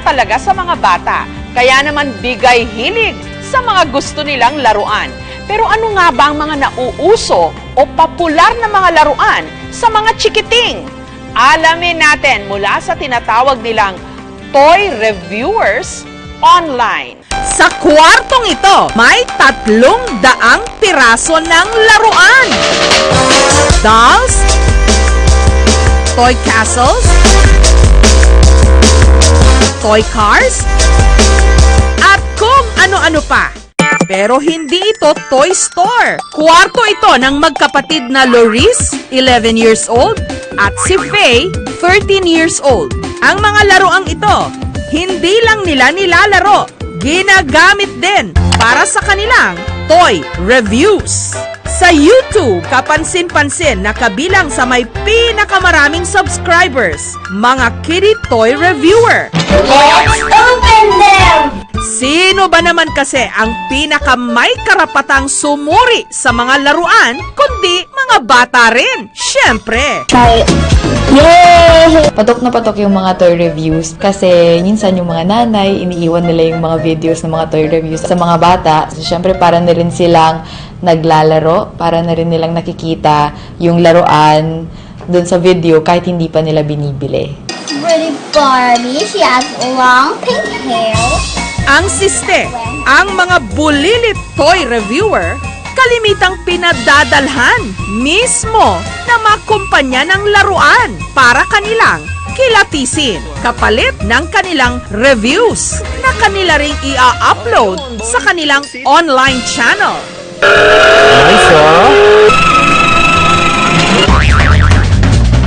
talaga sa mga bata. Kaya naman bigay hilig sa mga gusto nilang laruan. Pero ano nga ba ang mga nauuso o popular na mga laruan sa mga chikiting? Alamin natin mula sa tinatawag nilang toy reviewers online. Sa kwartong ito, may 300 piraso ng laruan. Dolls, toy castles, toy cars, at kung ano-ano pa. Pero hindi ito toy store. Kwarto ito ng magkapatid na Loris, 11 years old, at si Faye, 13 years old. Ang mga laruang ito, hindi lang nila nilalaro, ginagamit din para sa kanilang toy reviews. Sa YouTube, kapansin-pansin na kabilang sa may pinakamaraming subscribers, mga kitty toy reviewer. Let's open them! Sino ba naman kasi ang pinaka may karapatang sumuri sa mga laruan, kundi mga bata rin? Siyempre! Yay! Patok na patok yung mga toy reviews kasi minsan yung mga nanay, iniiwan nila yung mga videos ng mga toy reviews sa mga bata. So, syempre, para na rin silang naglalaro, para na rin nilang nakikita yung laruan dun sa video kahit hindi pa nila binibili. Pretty Barbie, she has long pink hair. Ang siste, ang mga bulilit toy reviewer, kalimitang pinadadalhan mismo na makumpanya ng laruan para kanilang kilatisin kapalit ng kanilang reviews na kanila ring i-upload sa kanilang online channel.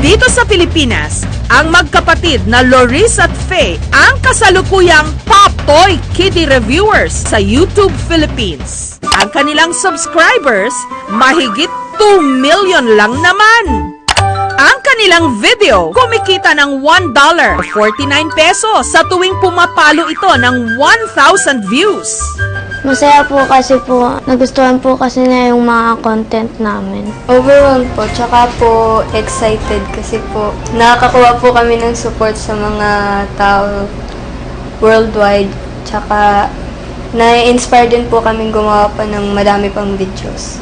Dito sa Pilipinas, ang magkapatid na Loris at Faye ang kasalukuyang top toy kitty reviewers sa YouTube Philippines. Ang kanilang subscribers, mahigit 2 million lang naman. Ang kanilang video, kumikita ng $1 o 49 pesos sa tuwing pumapalo ito ng 1,000 views. Masaya po kasi po, nagustuhan po kasi niya yung mga content namin. Overwhelmed po, tsaka po excited kasi po nakakakuha po kami ng support sa mga tao worldwide. Tsaka na-inspire din po kami gumawa pa ng madami pang videos.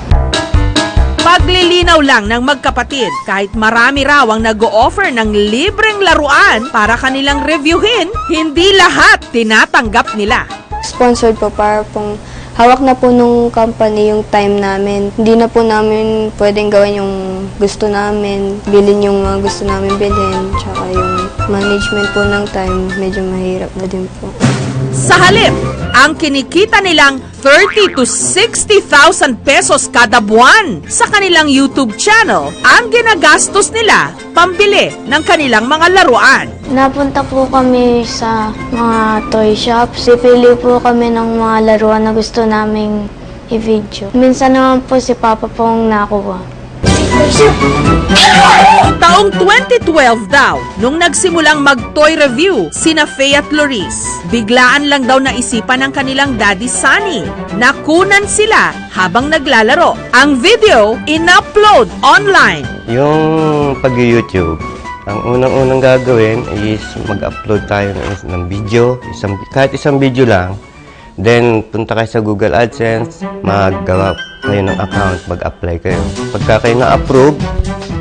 Paglilinaw lang ng magkapatid, kahit marami raw ang nag-o-offer ng libreng laruan para kanilang reviewin, hindi lahat tinatanggap nila. Sponsored po para pong hawak na po nung company yung time namin. Hindi na po namin pwedeng gawin yung gusto namin, bilhin yung mga gusto namin bilhin, tsaka yung management po ng time, medyo mahirap na din po. Sa halip, ang kinikita nilang 30 to 60,000 pesos kada buwan sa kanilang YouTube channel ang ginagastos nila pambili ng kanilang mga laruan. Napunta po kami sa mga toy shops. Sipili po kami ng mga laruan na gusto naming i-video. Minsan naman po si Papa pong nakuha. Taong 2012 daw, nung nagsimulang mag-toy review sina Faye at Loris, biglaan lang daw naisipan ng kanilang daddy Sunny. Nakunan sila habang naglalaro. Ang video, in-upload online. Yung pag-YouTube, ang unang-unang gagawin is mag-upload tayo ng video, kahit isang video lang. Then, punta kayo sa Google AdSense, maggawa kayo ng account, mag-apply kayo. Pagka kayo na-approve,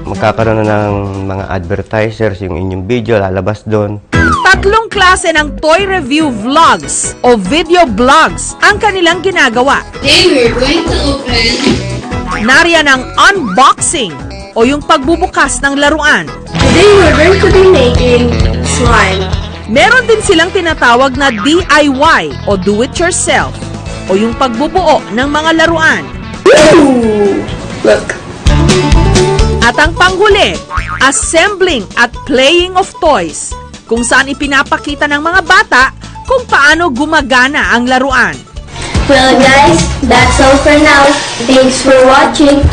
magkakaroon na ng mga advertisers, yung inyong video, lalabas doon. 3 klase ng toy review vlogs o video blogs ang kanilang ginagawa. Today we're going to open. Nariyan ang unboxing o yung pagbubukas ng laruan. Today we're going to be making slime. Meron din silang tinatawag na DIY o do-it-yourself o yung pagbubuo ng mga laruan. Ooh, look. At ang panghuli, assembling at playing of toys, kung saan ipinapakita ng mga bata kung paano gumagana ang laruan. Well guys, that's all for now. Thanks for watching.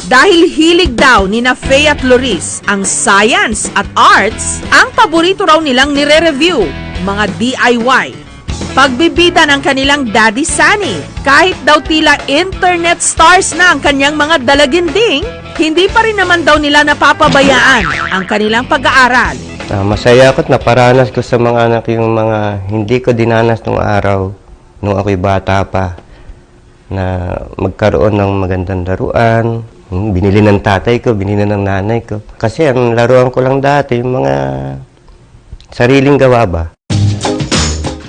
Dahil hilig daw ni na Faye at Loris ang science at arts, ang paborito raw nilang nire-review, mga DIY. Pagbibida ng kanilang daddy Sunny, kahit daw tila internet stars na ang kanyang mga dalaginding, hindi pa rin naman daw nila napapabayaan ang kanilang pag-aaral. Masaya ako at naparanas ko sa mga anak yung mga hindi ko dinanas nung araw, nung ako'y bata pa, na magkaroon ng magandang laruan. Binili ng tatay ko, binili ng nanay ko. Kasi ang laruan ko lang dati, yung mga sariling gawa ba.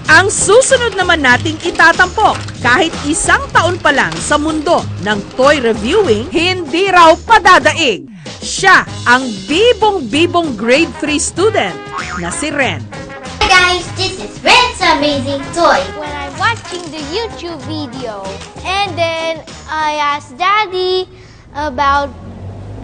Ang susunod naman nating itatampok, kahit isang taon pa lang sa mundo ng toy reviewing, hindi raw padadaig. Siya ang bibong-bibong grade 3 student na si Ren. Hi guys, this is Ren's Amazing Toy. When I'm watching the YouTube video, and then I asked Daddy about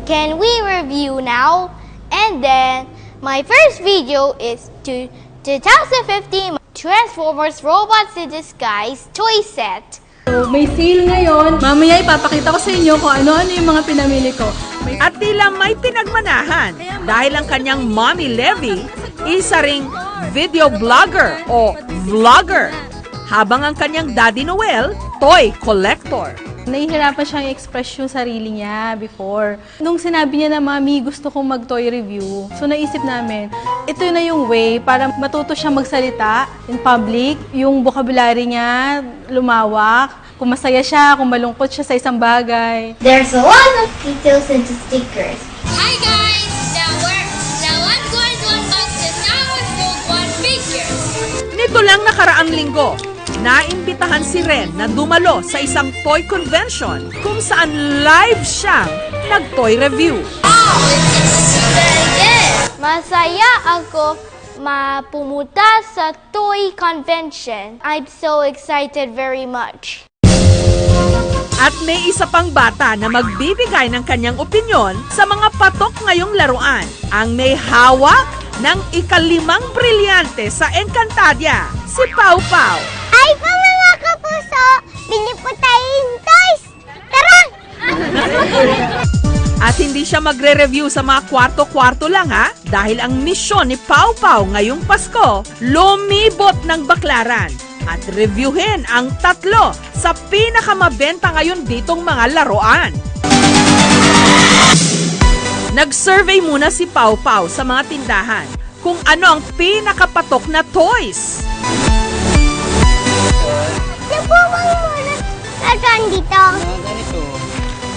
can we review now? And then my first video is to 2015 Transformers Robots in Disguise toy set. So, may sale ngayon. Mamaya ipapakita ko sa inyo kung ano-ano yung mga pinamili ko. At tila may pinagmanahan dahil ang kanyang mommy Levi, isa ring video vlogger o vlogger, habang ang kanyang daddy Noel, toy collector. Nahihirapan siyang i-express yung sarili niya before. Nung sinabi niya na, Mami, gusto kong mag-toy review. So, naisip namin, ito na yung way para matuto siya magsalita in public. Yung vocabulary niya lumawak. Kung masaya siya, kung malungkot siya sa isang bagay. There's a lot of details and stickers. Hi guys! Now I'm going to unbox the Star Wars Rogue One figure. Nito lang nakaraang linggo, naimbitahan si Ren na dumalo sa isang toy convention kung saan live siyang nag-toy review. Masaya ako pumunta sa toy convention. I'm so excited very much. At may isa pang bata na magbibigay ng kanyang opinyon sa mga patok ngayong laruan. Ang may hawak ng ika-5 brilyante sa Encantadia, si Pau Pau. Ay pa mga kapuso! Bili po tayo yung toys! Tara! At hindi siya magre-review sa mga kwarto-kwarto lang ha, dahil ang misyon ni Pau Pau ngayong Pasko, lumibot ng baklaran at reviewin ang 3 sa pinakamabenta ngayon ditong mga laruan. Nag-survey muna si Pau Pau sa mga tindahan kung ano ang pinakapatok na toys. Nabuwang muna laruan dito.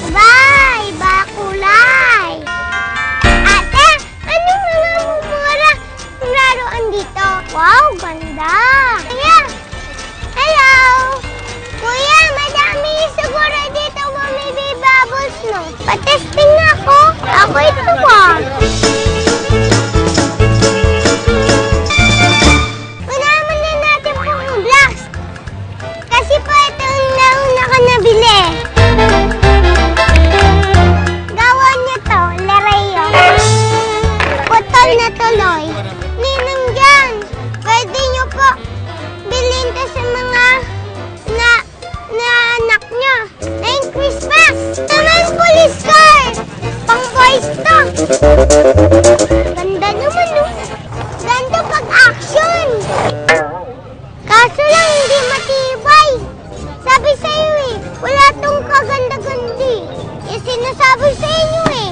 Bye! Bakulay! Ate, ano mga mumura ng laruan dito? Wow, ganda! Kuya! Hello! Kuya, madami siguro dito bumibig bubbles, no? Patesting na ako. Ako ito ba? Unahan muna natin pong blocks. Kasi po ito yung nauna ka nabili. Gawa niyo to, Lareo. Putol na tuloy. Ninang dyan, pwede niyo po bilhin to sa mga na anak niyo. Ngayong Christmas. Naman police car. Pang boys to. Ganda naman, no? Ganda pag action. Kaso lang hindi matibay. Sabi sa'yo eh, wala tong kaganda-gandi. Yung sinasabi sa inyo eh.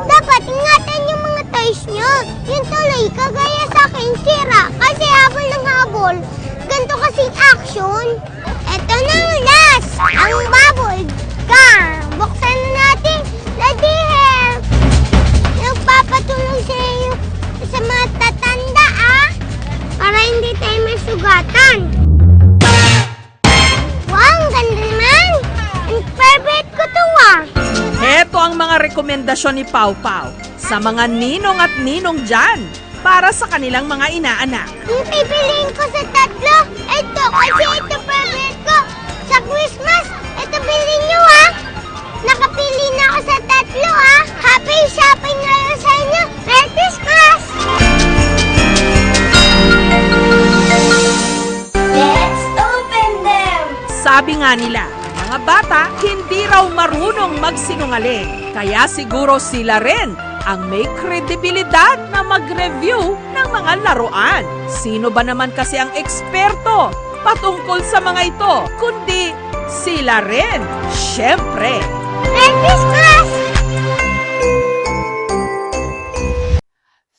Dapat ingatan yung mga toys nyo. Yung tuloy, kagaya sa akin, sira. Kasi habol ng habol. Ganito kasing action. Eto na ang last. Ang bubble car. Buksan na natin. Daddy help. Nagpapatulong sa iyo sa mga tatanda ah. Para hindi tayo masugatan. Wow, ang ganda naman. Ang favorite ko to ah. Heto ang mga rekomendasyon ni Pau Pau sa mga ninong at ninong dyan para sa kanilang mga inaanak. Yung pipiliin ko sa 3, ito kasi ito favorite ko. Sa Christmas, ito bilhin nyo ha. Nakapili na ako sa 3 ha. Happy shopping na lang sa inyo. Merry Christmas! Let's open them! Sabi nga nila, mga bata hindi raw marunong magsinungaling. Kaya siguro sila rin ang may kredibilidad na mag-review ng mga laruan. Sino ba naman kasi ang eksperto patungkol sa mga ito, kundi sila rin, syempre. Merry Christmas!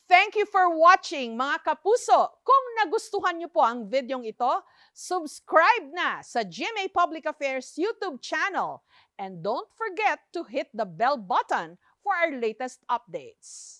Thank you you for watching, mga kapuso. Kung nagustuhan niyo po ang videong ito, subscribe na sa GMA Public Affairs YouTube channel. And don't forget to hit the bell button for our latest updates.